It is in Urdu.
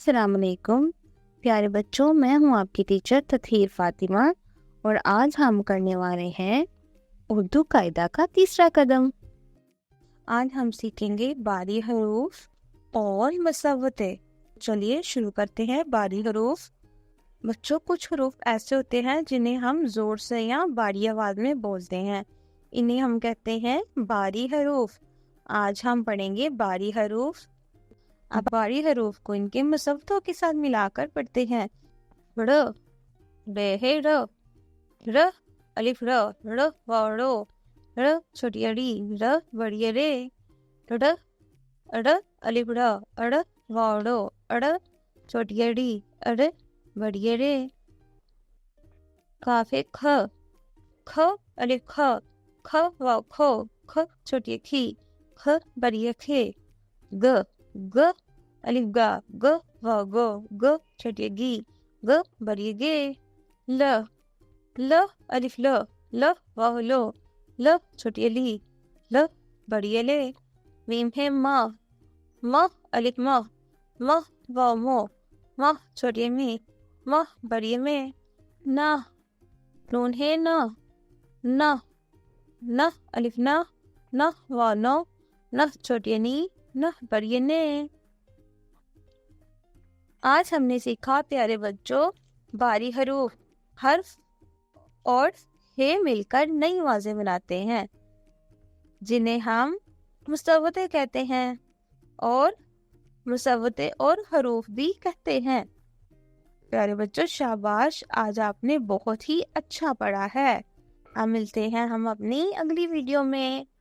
السلام علیکم پیارے بچوں، میں ہوں آپ کی ٹیچر تطہیر فاطمہ، اور آج ہم کرنے والے ہیں اردو قاعدہ کا تیسرا قدم۔ آج ہم سیکھیں گے باری حروف اور مصوتے۔ چلیے شروع کرتے ہیں۔ باری حروف۔ بچوں، کچھ حروف ایسے ہوتے ہیں جنہیں ہم زور سے یا باری آواز میں بولتے ہیں، انہیں ہم کہتے ہیں باری حروف۔ آج ہم پڑھیں گے باری حروف۔ اب باری حروف کو ان کے مصوتوں کے ساتھ ملا کر پڑھتے ہیں۔ ر، ر، ر، ر، الف ر، ر و رو، ر چھوٹی اڑی، ر بڑی رے، ر، ر الف ر، ر و رو، ر چھوٹی اڑی، ر بڑی رے۔ کاف کھ، کھ الف کھ، کھ و کھو، کھ چھوٹی کھی، کھ بڑی کھے۔ گ، گ الف گا، گ و گو، گ چھوٹی گی، گ بڑی گے۔ ل، ل الف ل، ل و لو، ل چھوٹی لی، ل بڑی لے۔ میم ہے م، م الف م، م و مو، م چھوٹی می، م بڑی میں۔ ن، نون ہے ن، ن، ن الف ن، ن و نو، ن چھوٹی نی، ن بڑی نے۔ آج ہم نے سیکھا پیارے بچوں باری حروف۔ حرف اور ہے مل کر نئی آوازیں بناتے ہیں جنہیں ہم مصوتے کہتے ہیں، اور مصوتے اور حروف بھی کہتے ہیں۔ پیارے بچوں، شاباش، آج آپ نے بہت ہی اچھا پڑھا ہے۔ اب ملتے ہیں ہم اپنی اگلی ویڈیو میں۔